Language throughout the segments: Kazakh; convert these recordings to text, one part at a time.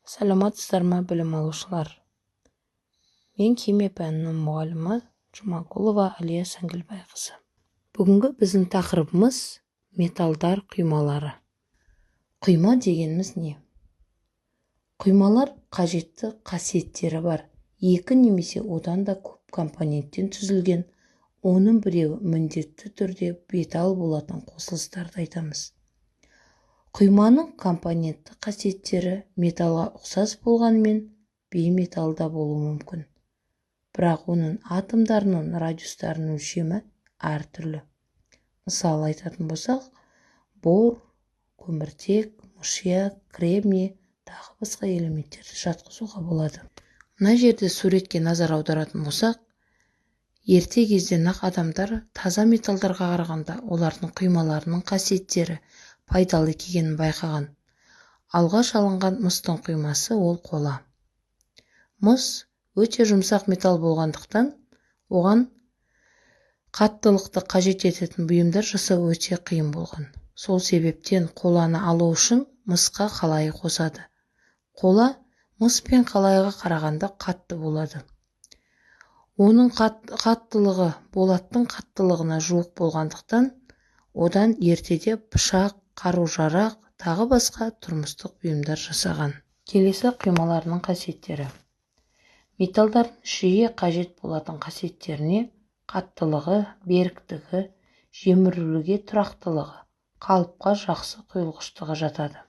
Саламатсыздар ма, білім алушылар? Мен химия пәнінің мұғалімі Жұмағұлова Алия Сәңгілбайқызы. Бүгінгі біздің тақырыбымыз металдар құймалары. Құйма дегеніміз не? Құймалар қажетті қасиеттері бар, екі немесе одан да көп компоненттен түзілген, оның біреуі міндетті түрде металл болатын қосылыстарды айтамыз. Құйманың компонентті қасиеттері металға ұқсас болғанымен бейметалда болуы мүмкін. Бірақ оның атомдарының радиустарының өлшемі әртүрлі. Мысалы айтатын болсақ, бор, көміртек, мышьяк, кремний, тағы басқа элементтерді жатқызуға болады. Мына жерде суретке назар аударатын болсақ, ерте кезден-ақ адамдар таза металдарға қарағанда олардың құймаларының қасиеттері пайдалы екенін байқаған. Алғаш алынған мыстың құймасы ол қола. Мыс өте жұмсақ металл болғандықтан, оған қаттылықты қажет ететін бұйымдар жасау өте қиын болған. Сол себептен қоланы алу үшін мысқа қалайы қосады. Қола мыс пен қалайға қарағанда қатты болады. Оның қаттылығы болаттың қаттылығына жуық болғандықтан, одан ертеде пышақ, қару-жарақ, тағы басқа тұрмыстық бұйымдар жасаған. Келесі құймаларының қасиеттері. Металдардың жиі қажет болатын қасиеттеріне қаттылығы, беріктігі, жемірілуге тұрақтылығы, қалыпқа жақсы құйылғыштығы жатады.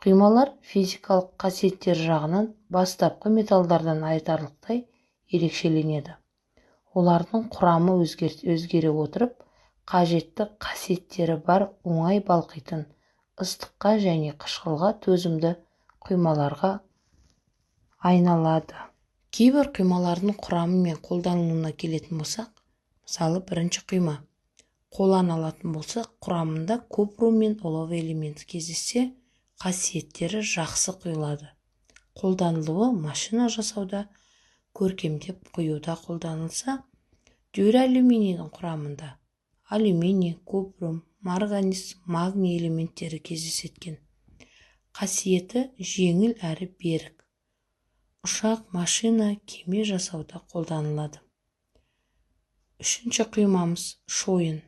Құймалар физикалық қасиеттер жағынан бастапқы металдардан айтарлықтай ерекшеленеді. Олардың құрамы өзгере отырып, қажетті қасиеттері бар оңай балқитын, ыстыққа және қышқылға төзімді құймаларға айналады. Кейбір құймалардың құрамы мен қолданылуына келетін болсақ, мысалы бірінші құйма. Қоланы алатын болсақ, құрамында купрум мен олов элементі кездессе, қасиеттері жақсы құйылады. Қолданылуы машина жасауда, көркемдеп құюда қолданылса, дюралюминийдің құрамында алюминий, купрум, марганец, магний элементтері кездесетін. Қасиеті жеңіл әрі берік. Ұшақ, машина, кеме жасауда қолданылады. Үшінші құймамыз шойын.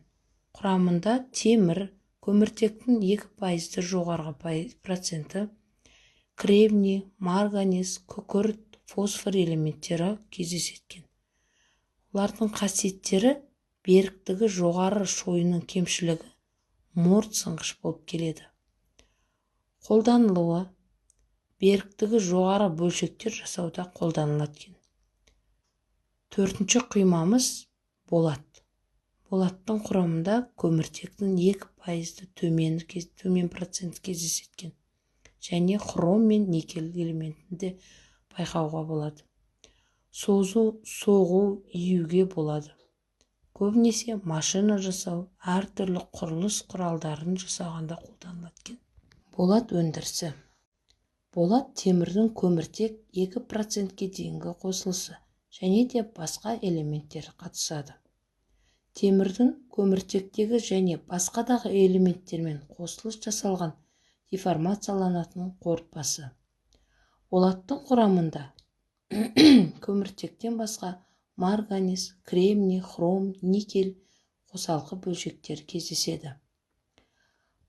Құрамында темір, көміртектің 2% жоғарғы проценті, кремний, марганец, күкірт, фосфор элементтері кездесетін. Олардың қасиеттері беріктігі жоғары, шойынның кемшілігі морт сынғыш болып келеді. Қолданылуы беріктігі жоғары бөлшектер жасауда қолданылады. Төртінші құймамыз болат. Болаттың құрамында көміртектің 2% төмен процент кездесетін және хром мен никель элементінде байқауға болады. Созу, соғу, июге болады. Көбінесе машина жасау, әртүрлі құрылыс құралдарын жасағанда қолданылады. Болат өндірісі. Болат темірдің көміртек 2%-ке дейінгі қосылысы және де басқа элементтер қатысады. Темірдің көміртектегі және басқадағы элементтермен қосылыс жасалған деформацияланатын қорытпасы. Болаттың құрамында көміртектен басқа марганец, кремний, хром, никель қосалқы бөлшектер кездеседі.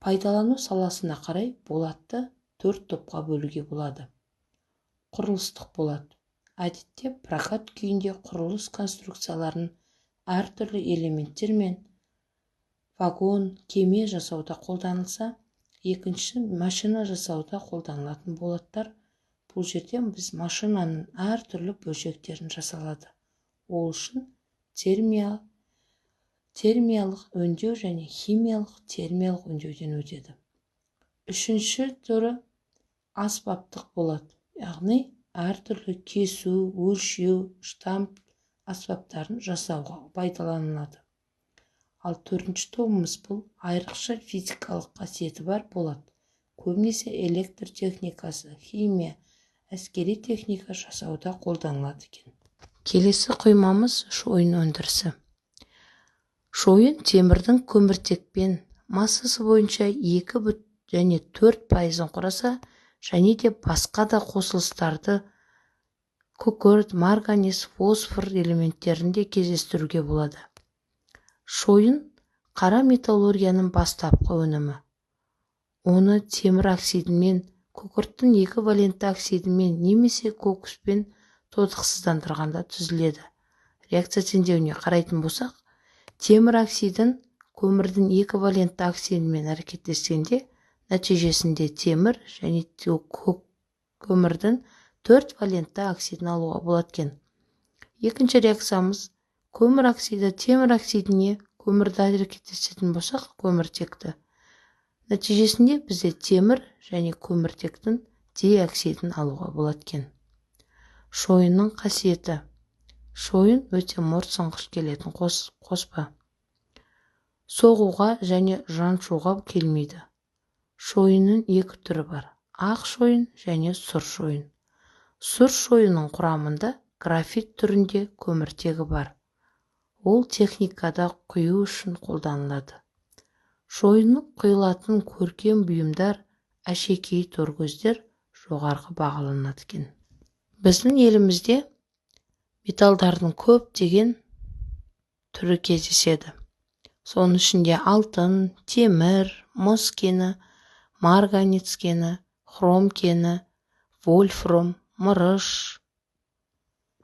Пайдалану саласына қарай болатты 4 топқа бөлуге болады. Құрылыстық болат. Әдетте прокат күйінде құрылыс конструкцияларын әртүрлі элементтер мен вагон, кеме жасауда қолданылса, екінші машина жасауда қолданылатын болаттар. Бұл жерде біз машинаның әртүрлі бөлшектерін жасалады. Ол үшін термиялық өңдеу және химиялық термиялық өңдеуден өтеді. Үшінші түрі аспаптық болат, яғни әртүрлі кесу, өлшеу, штамп аспаптарын жасауға пайдаланылады. Ал төртінші тобымыз бұл айрықша физикалық қасиеті бар болат. Көбінесе электр техникасы, химия, әскери техника жасауда қолданылады екен. Келесі құймамыз шойын өндірісі. Шойын темірдің көміртекпен массасы бойынша 2 және 4% құраса, және де басқа да қосылыстарды күкірт, марганец, фосфор элементтерінде кездестіруге болады. Шойын қара металлургияның бастапқы өнімі. Оны темір оксидімен, күкірттің 2 валентті оксидімен немесе кокспен тотықсыздандырғанда түзіледі. Реакция теңдеуіне қарайтын болсақ, темір оксидін көмірдің 2 валентті оксидімен әрекеттескенде нәтижесінде темір және көмірдің 4 валентті оксидін алуға болады екен. Екінші реакциямыз көмір оксиді темір оксидіне көмірді әрекеттесетін болсақ, көміртекті. Нәтижесінде бізде темір және көміртектің диоксидін алуға болады екен. Шойынның қасиеті. Шойын өте мұрт сынғыш келетін қоспа. Соғуға және жаншуға келмейді. Шойынның 2 түрі бар. Ақ шойын және сұр шойын. Сұр шойынның құрамында графит түрінде көміртегі бар. Ол техникада құю үшін қолданылады. Шойынның құйылатын көркем бұйымдар, әшекей торкөздер жоғарғы бағаланады екен. Біздің елімізде металдардың көптеген түрі кездеседі. Соның ішінде алтын, темір, мыс кені, марганец кені, хром кені, вольфрам, мырыш,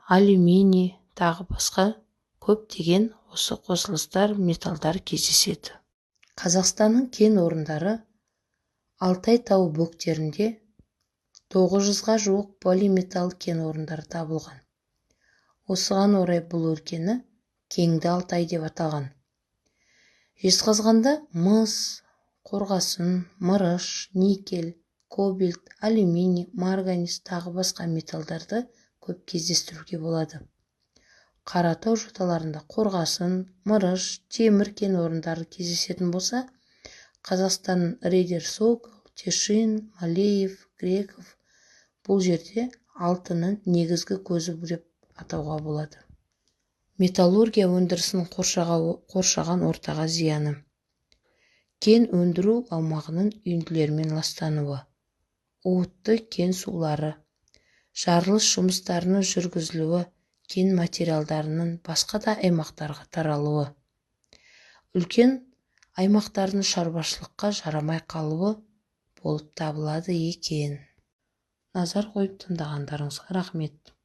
алюминий, тағы басқа көптеген осы қосылыстар металдар кездеседі. Қазақстанның кен орындары Алтай тау бөктерінде 900-ға жуық полиметалл кен орындары табылған. Осыған орай бұл өлкені Кеңді Алтай деп аталған. Жезқазғанда мыс, қорғасын, мырыш, никель, кобальт, алюминий, марганец тағы басқа металдарды көп кездестіруге болады. Қаратау жоталарында қорғасын, мырыш, темір кен орындары кездесетін болса, Қазақстанның Рейдер Сокол, Тешин, Малеев, Греков бұл жерде алтынның негізгі көзі деп атауға болады. Металлургия өндірісін қоршаған ортаға зияны. Кен өндіру аумағының үйінділермен ластануы, уытты кен сулары, жарылыс жұмыстарының жүргізілуі, кен материалдарының басқа да аймақтарға таралуы, үлкен аймақтардың шаруашылыққа жарамай қалуы болып табылады екен. Назар қойып тыңдағандарыңызға рахмет.